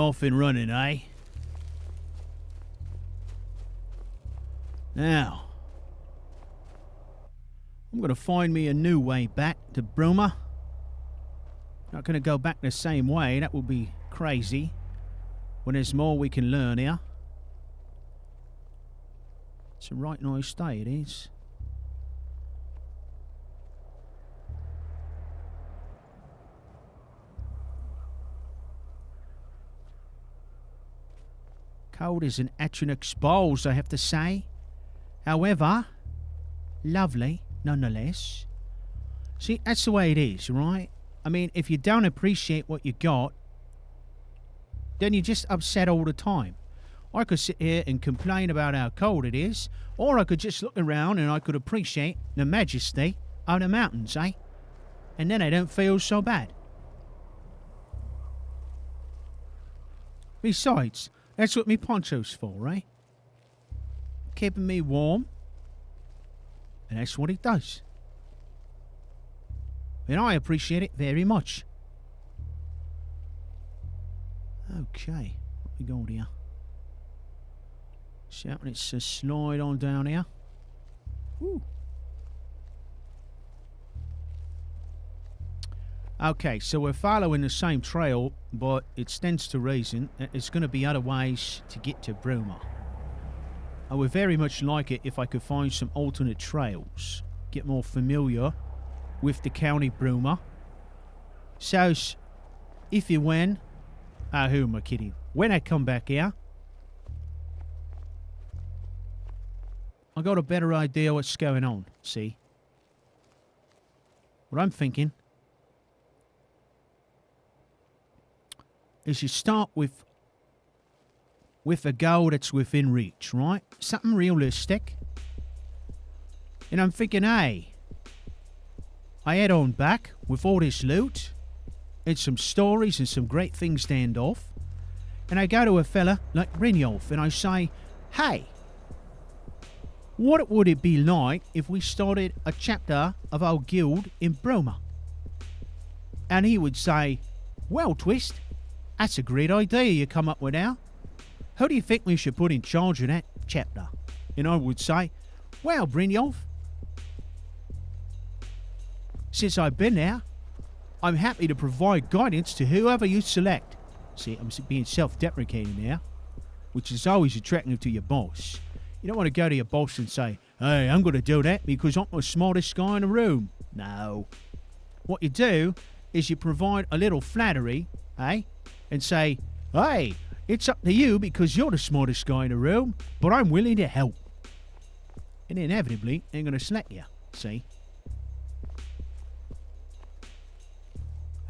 off and running, eh? Now, I'm going to find me a new way back to Bruma. Not going to go back the same way. That would be crazy. When there's more we can learn here. It's a right nice day, it is. Cold as an Atronach's balls, I have to say. However, lovely nonetheless. See, that's the way it is, right? I mean, if you don't appreciate what you got, then you're just upset all the time. I could sit here and complain about how cold it is, or I could just look around and I could appreciate the majesty of the mountains, eh? And then I don't feel so bad. Besides, that's what me poncho's for, eh? Keeping me warm. And that's what it does. And I appreciate it very much. Okay, what we got here? So let's slide on down here. Woo. Okay, so we're following the same trail, but it stands to reason that there's going to be other ways to get to Bruma. I would very much like it if I could find some alternate trails, get more familiar with the county Bruma. So, if you win, who am I kidding? When I come back here, I got a better idea what's going on, see? What I'm thinking is you start with a goal that's within reach, right? Something realistic. And I'm thinking, hey, I head on back with all this loot and some stories and some great things to end off. And I go to a fella like Brynjolf and I say, hey, what would it be like if we started a chapter of our guild in Bruma? And he would say, well, Twist, that's a great idea you come up with now. Who do you think we should put in charge of that chapter? And I would say, well, Brynjolf, since I've been there, I'm happy to provide guidance to whoever you select. See, I'm being self-deprecating now, which is always attractive to your boss. You don't want to go to your boss and say, hey, I'm going to do that because I'm the smartest guy in the room. No. What you do is you provide a little flattery, eh? And say, hey, it's up to you because you're the smartest guy in the room, but I'm willing to help. And inevitably, they're going to select you, see?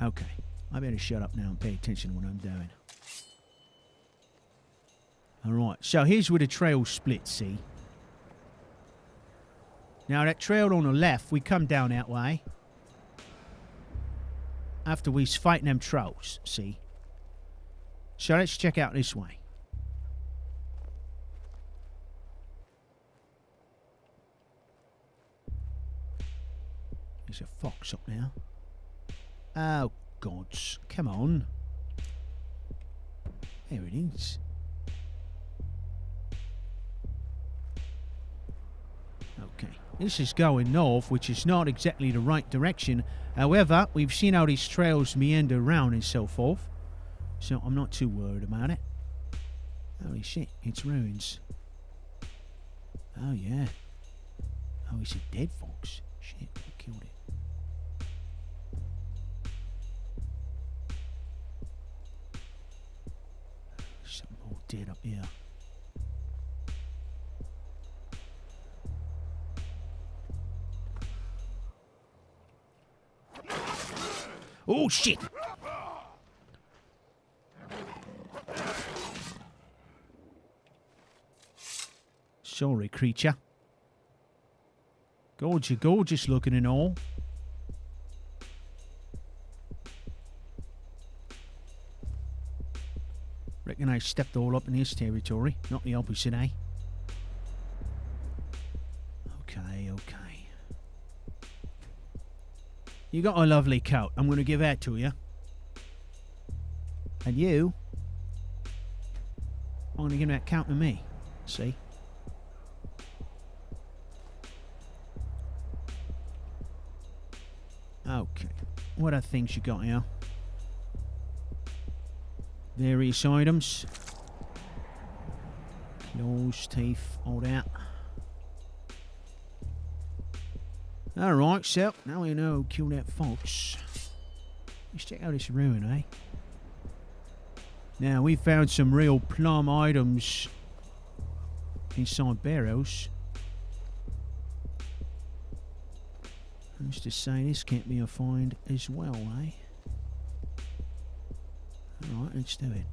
Okay, I better shut up now and pay attention to what I'm doing. Alright, so here's where the trail splits, see? Now that trail on the left, we come down that way. After we's fighting them trolls, see? So let's check out this way. There's a fox up there. Oh, gods. Come on. There it is. Okay. This is going north, which is not exactly the right direction. However, we've seen how these trails meander around and so forth. So I'm not too worried about it. Holy shit, it's ruins. Oh yeah. Oh, it's a dead fox. Shit, I killed it. Something more dead up here. Oh shit! Sorry, creature. Gorgeous, gorgeous looking and all. Reckon I stepped all up in his territory, not the opposite, eh? Okay, okay. You got a lovely coat. I'm going to give that to you. And you, Only give that count to me. See? Okay. What are things you got here? Various items. Claws, teeth, all that. Alright, so now we know who killed that fox. Let's check out this ruin, eh? Now, we found some real plum items inside barrels. Who's to say this can't be a find as well, eh? Alright, let's do it.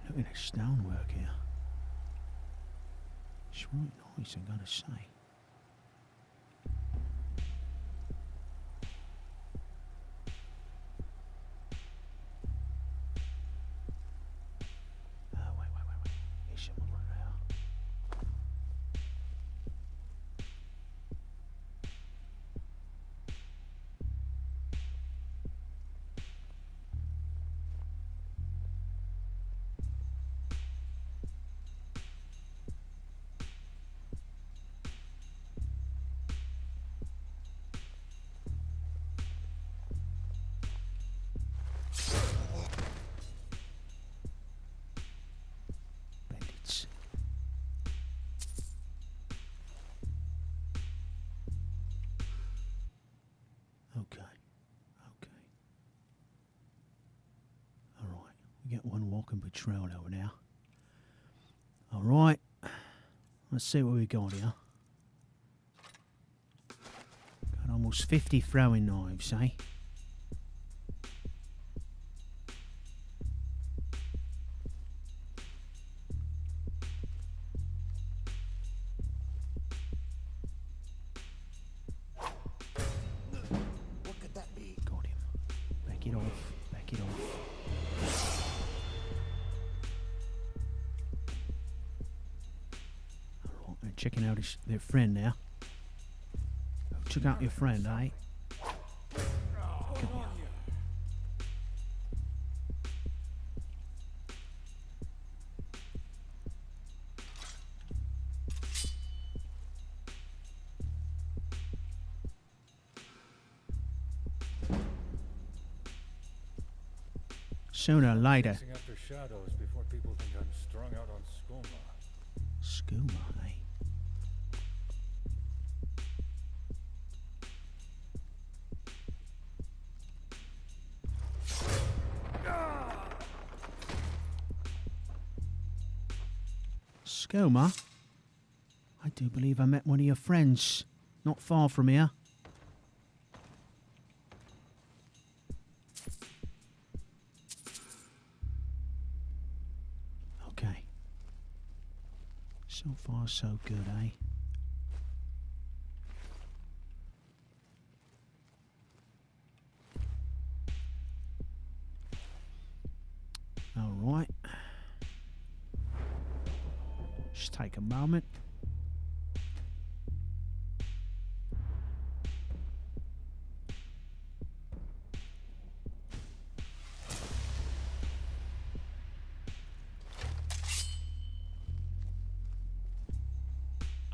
Look at the stonework here. It's right nice, I'm gonna say. Wait. Here's someone right there. Bandits. Okay. Alright, we get one walking patrol over now. Alright, let's see what we got here. Got almost 50 throwing knives, eh? What could that be? Got him. Back it off. Alright, they're checking out their friend now. Check out your friend, eh? Come here. Sooner or later. Chasing after shadows before people think I'm strung out on skooma. Skooma, eh? Skooma? I do believe I met one of your friends not far from here. Okay. So far, so good, eh? All right. Just take a moment.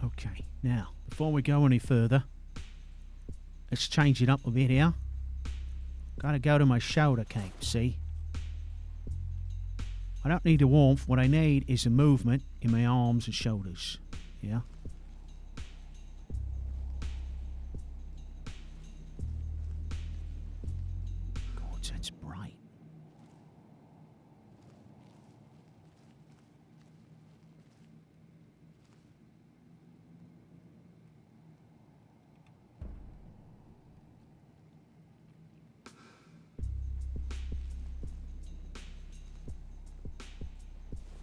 Okay, now, before we go any further, let's change it up a bit here. Gotta go to my shoulder cape, see? I don't need the warmth, what I need is the movement in my arms and shoulders, yeah? God, that's bright.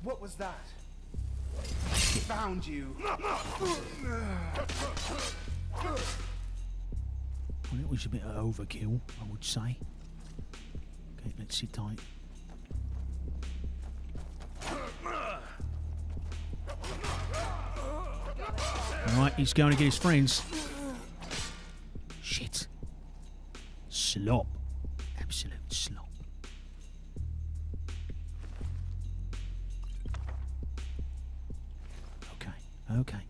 What was that? Found you. Well, it was a bit of overkill, I would say. Okay, let's sit tight. Alright, he's going to get his friends. Shit. Slop. Absolute slop. Okay.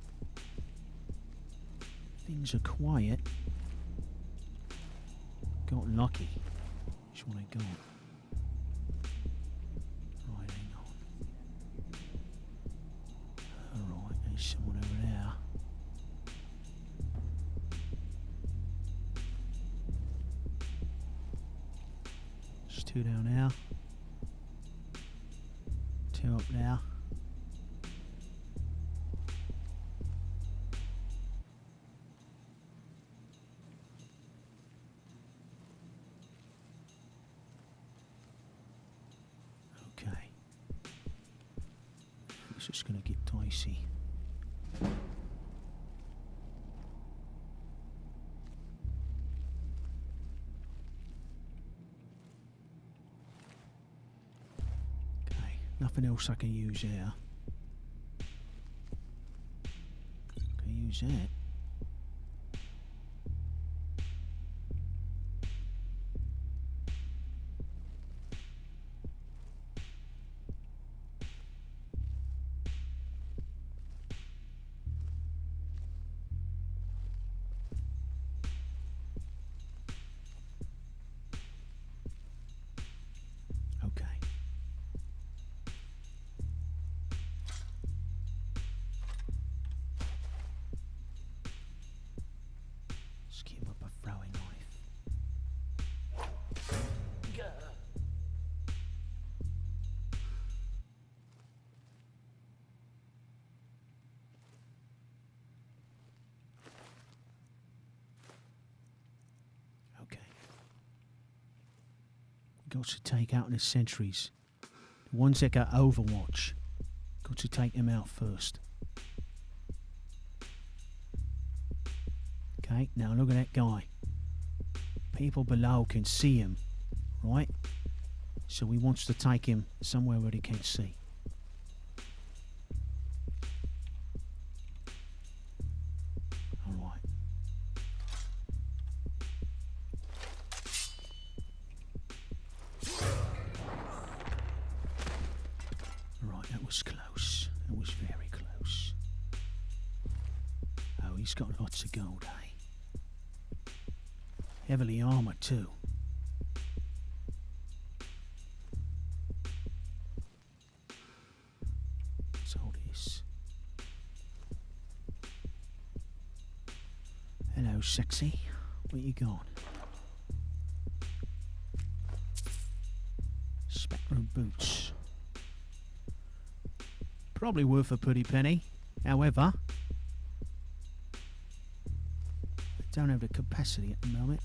Things are quiet. Got lucky. Which one I got? Right, hang on. Alright, there's someone over there. There's two down there. Two up there. It's just going to get dicey. Okay, nothing else I can use here. Can use that. Got to take out the sentries. The ones that got overwatch. Got to take them out first. Okay, now look at that guy. People below can see him, right? So he wants to take him somewhere where he can see. Alright. Right, that was close. That was very close. Oh, he's got lots of gold, eh? Heavily armoured too. So this. Hello, sexy. What you got? Spectrum boots. Probably worth a pretty penny. However, I don't have the capacity at the moment.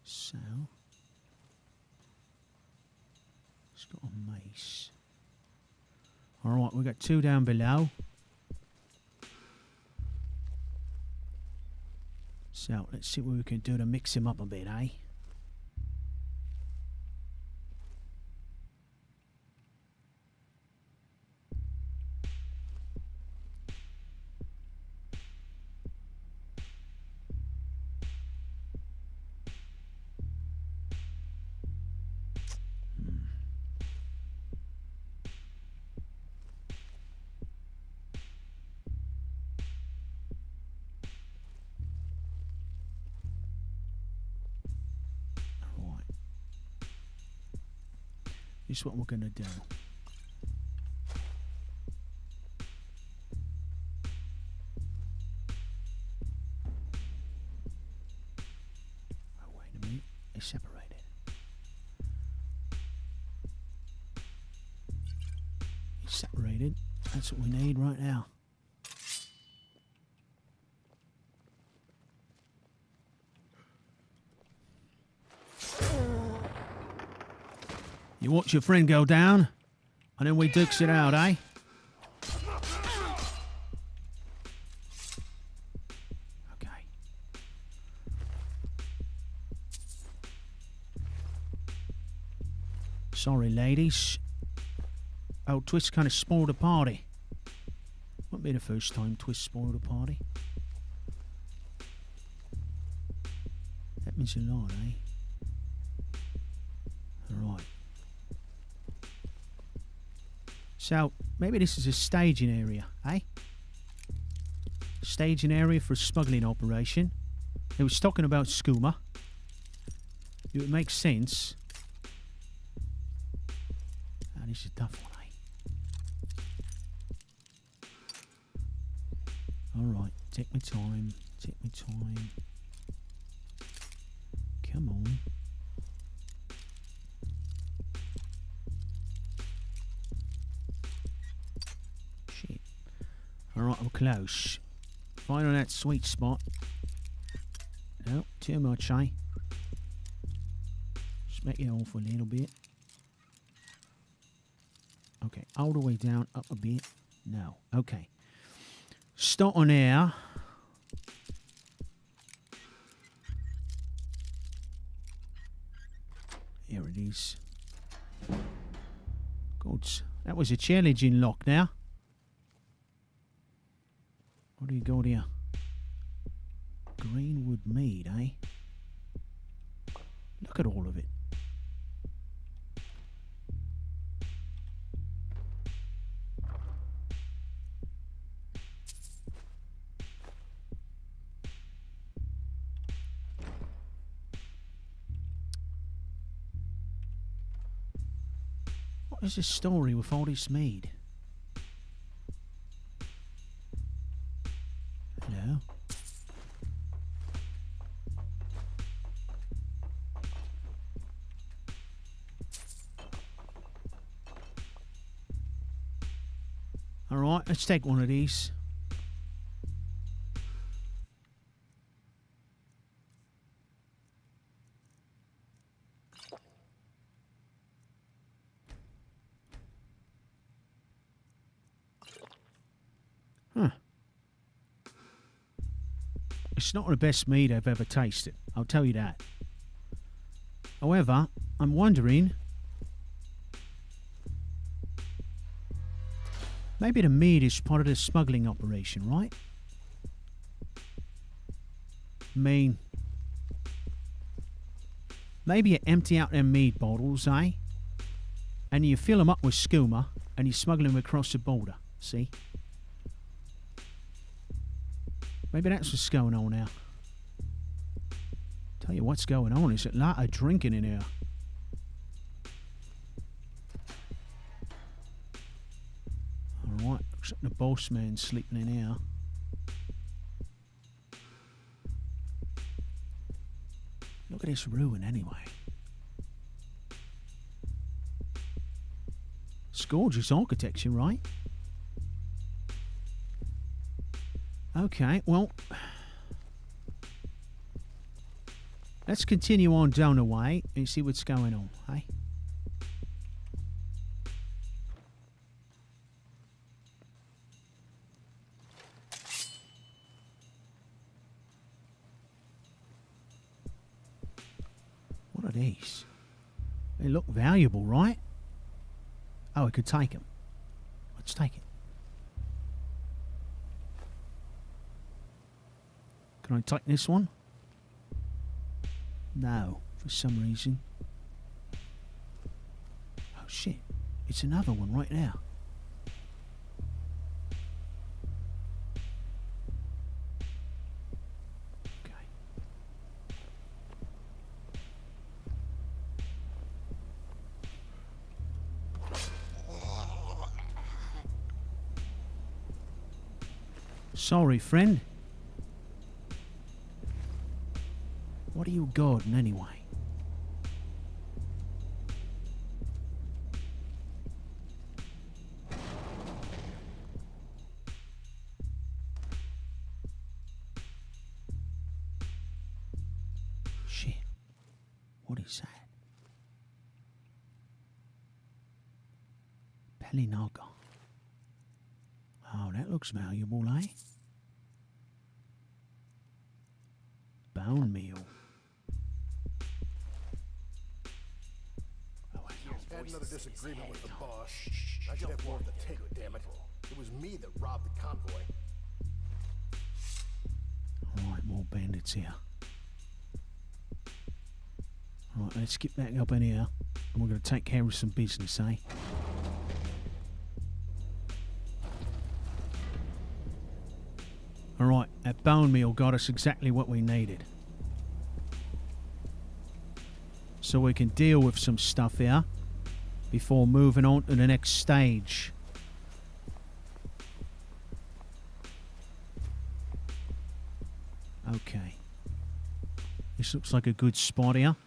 So, it's got a mace. Alright, we've got two down below. So, let's see what we can do to mix him up a bit, eh? This is what we're going to do. Oh, wait a minute. They're separated. It's separated. That's what we need right now. You watch your friend go down, and then we dukes it out, eh? Okay. Sorry, ladies. Old Twist kind of spoiled the party. What Won't be the first time Twist spoiled a party. That means a lot, eh? Alright. So, maybe this is a staging area, eh? Staging area for a smuggling operation. They was talking about skooma. It would make sense. Ah, this is a tough one, eh? Alright, take my time. Take my time. Come on. Shit. Alright, I'm close. Finding that sweet spot. No, too much, eh? Smack it off a little bit. Okay, all the way down, up a bit. No, okay. Start on air. Here it is. Goots. That was a challenging lock now. What do you got here? Greenwood mead, eh? Look at all of it. What is this story with all this mead? Hello? Alright, let's take one of these. Huh. It's not the best meat I've ever tasted, I'll tell you that. However, I'm wondering, maybe the meat is part of the smuggling operation, right? I mean, maybe you empty out them mead bottles, eh? And you fill them up with skooma and you smuggle them across the border, see? Maybe that's what's going on now. Tell you what's going on, there's a lot of drinking in here. Alright, looks like the boss man's sleeping in here. Look at this ruin anyway. It's gorgeous architecture, right? Okay, well, let's continue on down the way and see what's going on, hey? What are these? They look valuable, right? Oh, I could take them. Let's take it. Can I take this one? No, for some reason. Oh shit, it's another one right there. Okay. Sorry, friend. What are you guarding anyway? Shit. What is that? Pelinaga. Oh, that looks valuable, eh? Bone meal. Had another disagreement with the boss. I should have more of the take, damn it. It was me that robbed the convoy. Alright, more bandits here. Alright, let's get back up in here. And we're going to take care of some business, eh? Alright, that bone meal got us exactly what we needed. So we can deal with some stuff here before moving on to the next stage. Okay. This looks like a good spot here.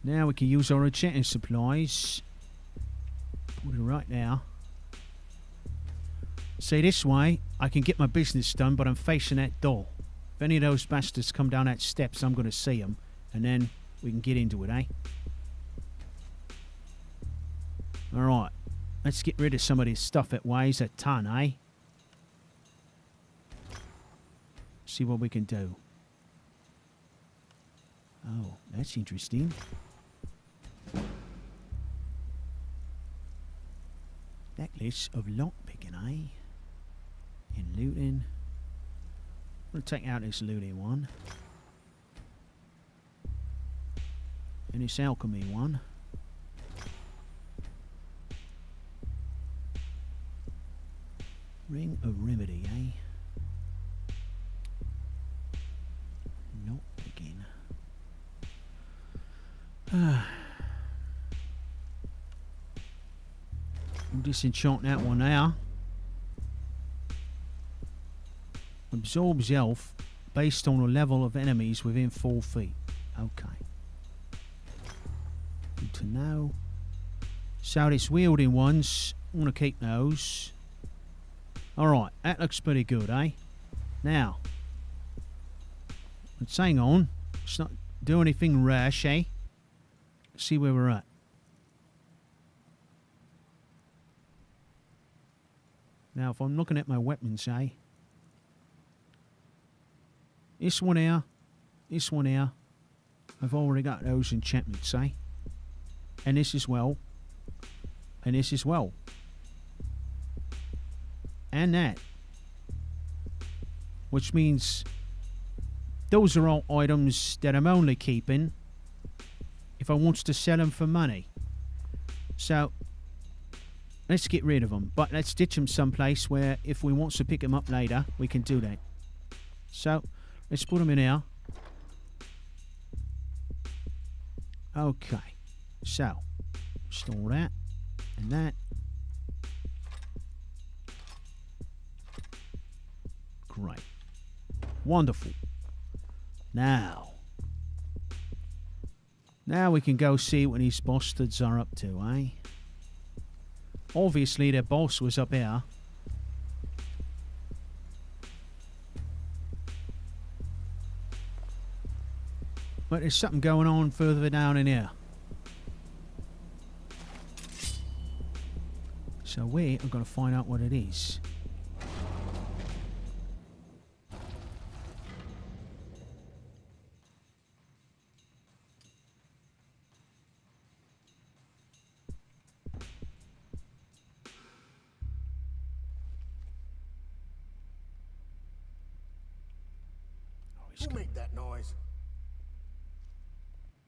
Now we can use our enchanting supplies. Put it right there. See, this way I can get my business done, but I'm facing that door. If any of those bastards come down that steps, I'm going to see them, and then we can get into it, eh? Alright, let's get rid of some of this stuff that weighs a ton, eh? See what we can do. Oh, that's interesting. Necklace of lockpicking, eh? And looting. I'm going to take out this looting one. And this alchemy one. Ring of remedy, eh? Lockpicking. We'll disenchant that one now. Absorbs health based on the level of enemies within 4 feet. Okay. Good to know. So this wielding ones, I want to keep those. Alright, that looks pretty good, eh? Now, let's hang on. Let's not do anything rash, eh? Let's see where we're at. Now, if I'm looking at my weapons, eh? This one here, I've already got those enchantments, eh? And this as well. And this as well. And that. Which means those are all items that I'm only keeping if I want to sell them for money. So, let's get rid of them. But let's ditch them someplace where if we want to pick them up later, we can do that. So, let's put them in here. Okay. So, store that and that. Great. Wonderful. Now we can go see what these bastards are up to, eh? Obviously, their boss was up here. But there's something going on further down in here. So we are going to find out what it is. Who made that noise?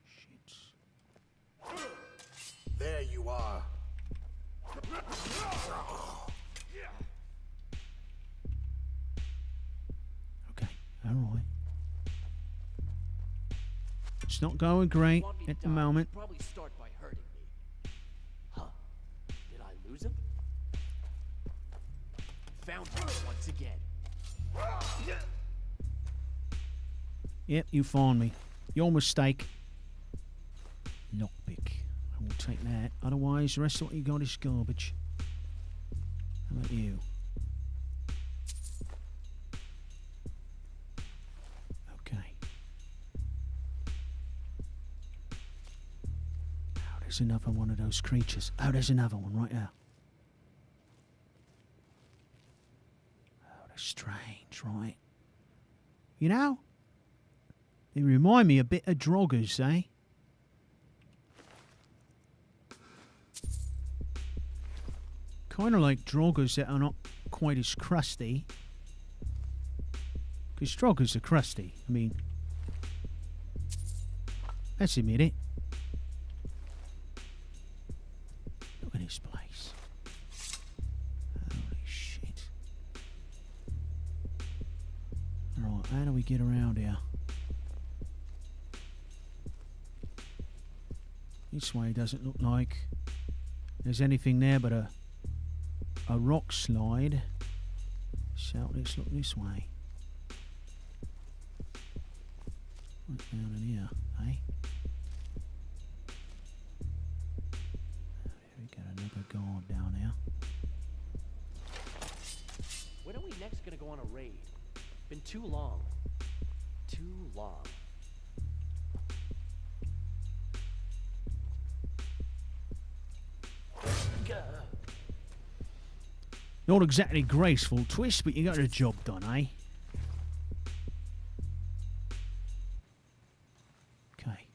Shit. There you are. Okay, alright. It's not going great at the moment. Probably start by hurting me. Huh? Did I lose him? Found him once again. Yep, you found me. Your mistake. Lockpick. I will take that. Otherwise, the rest of what you got is garbage. How about you? Okay. Oh, there's another one of those creatures. Oh, there's another one right there. Oh, they're strange, right? You know? They remind me a bit of droggers, eh? kind of like droggers that are not quite as crusty. Because droggers are crusty. I mean, let's admit it. Look at this place. Holy shit. Right, how do we get around here? This way doesn't look like there's anything there but a rock slide. So let's look this way. Right down in here, eh? There we got another guard down there. When are we next gonna go on a raid? Been too long. Too long. Not exactly graceful twist, but you got the job done, eh? Okay.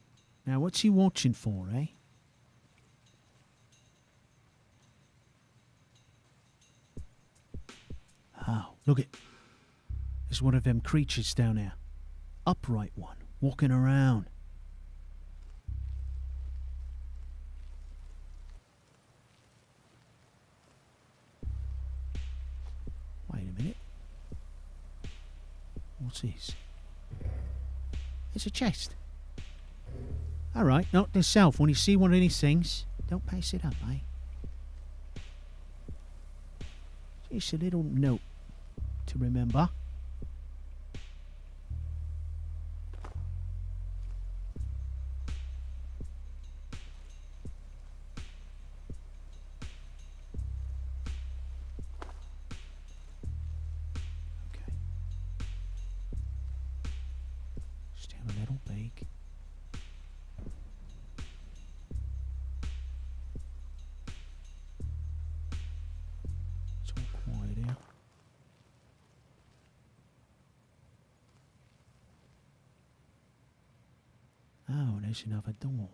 Now, what's he watching for, eh? Oh, look it. There's one of them creatures down there. Upright one, walking around. Wait a minute. What's this? It's a chest. Alright, note to self. When you see one of these things, don't pass it up, eh? Just a little note to remember. Oh, there's another door.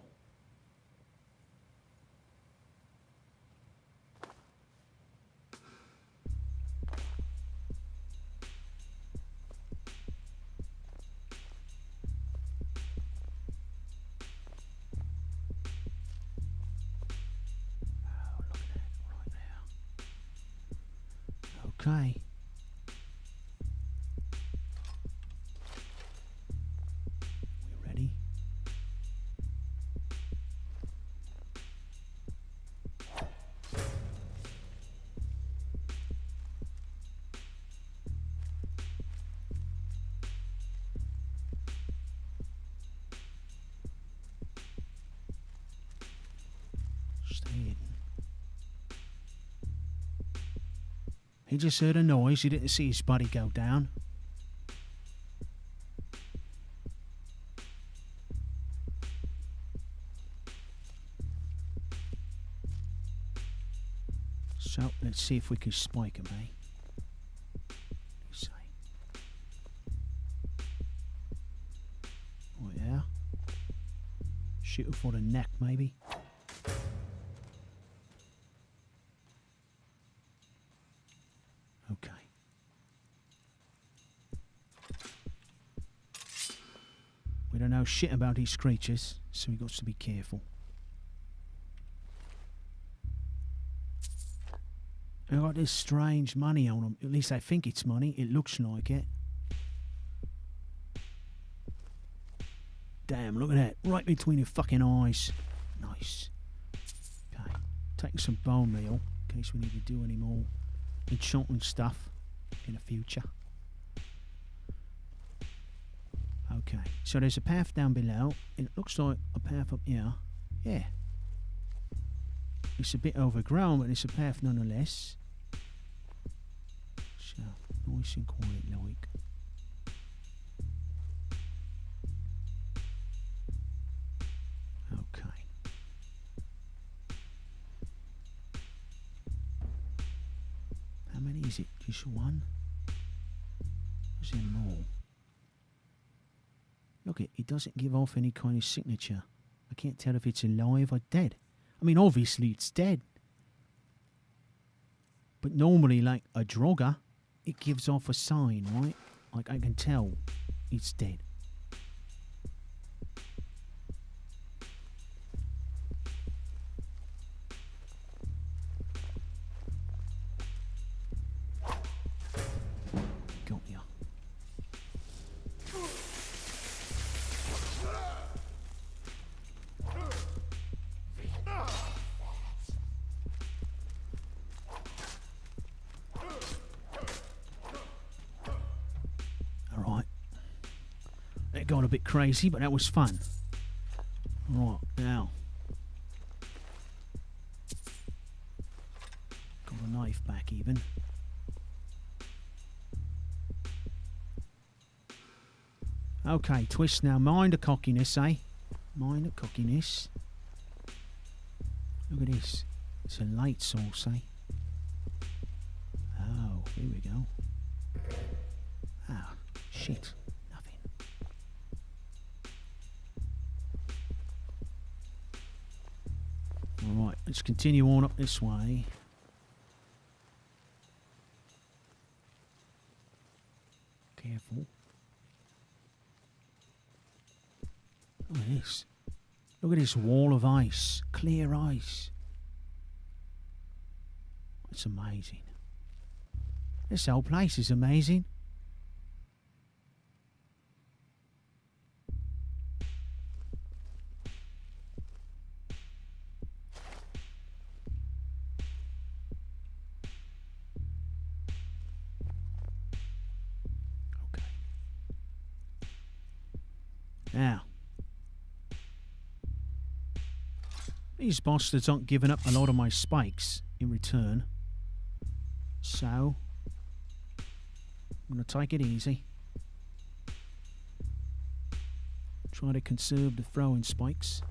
Oh, look at that right there. Okay. He just heard a noise. He didn't see his buddy go down. So, let's see if we can spike him, eh? Let's see. Oh, yeah. Shoot him for the neck, maybe. Okay. We don't know shit about these creatures, so we got to be careful. I got this strange money on them. At least I think it's money. It looks like it. Damn, look at that. Right between your fucking eyes. Nice. Okay. Taking some bone meal in case we need to do any more enchanting stuff in the future. Okay, so there's a path down below. It looks like a path up here. Yeah. It's a bit overgrown, but it's a path nonetheless. So, nice and quiet like. Okay. How many is it? Just one? Is there more? Look, it doesn't give off any kind of signature. I can't tell if it's alive or dead. I mean, obviously it's dead. But normally, like a drogger, it gives off a sign, right? Like I can tell it's dead. Got ya. Alright. That got a bit crazy, but that was fun. Right, now. Got a knife back even. Okay, twist now. Mind the cockiness, eh? Mind the cockiness. Look at this. It's a light source, eh? Oh, here we go. Ah, shit. Nothing. Alright, let's continue on up this way. Careful. Look at this. Look at this wall of ice. Clear ice. It's amazing. This whole place is amazing. Okay. Now. These bastards aren't giving up a lot of my spikes in return. So, I'm going to take it easy. Try to conserve the throwing spikes.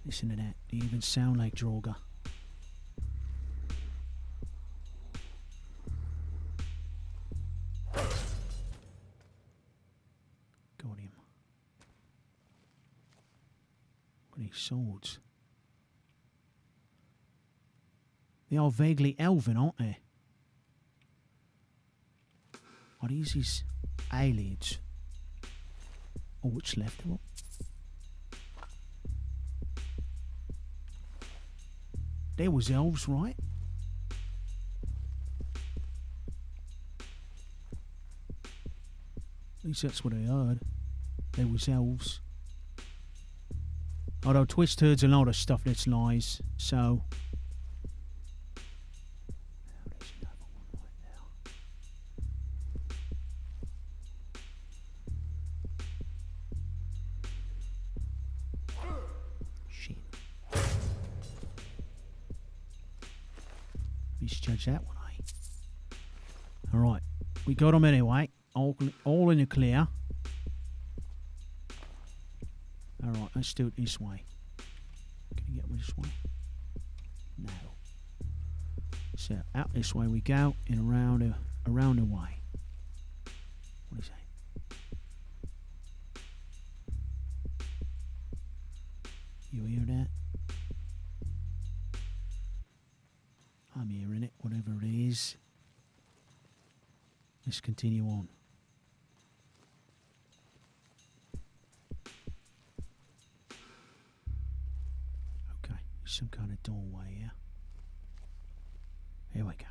Listen to that. They even sound like Draugr. Got him. What are these swords? They are vaguely elven, aren't they? Are these his Aylaids? Oh, what's left of it? There was elves, right? At least that's what I heard. There was elves. Although Twist heard's a lot of stuff that's lies, so... There's another one right now. Shit. Misjudge that one, eh? Alright, we got them anyway. All in the clear. Alright, let's do it this way. Can you get me this way? No. So, out this way we go, and around the way. What is that? You hear that? I'm hearing it, whatever it is. Let's continue on. Okay, some kind of doorway here. Here we go.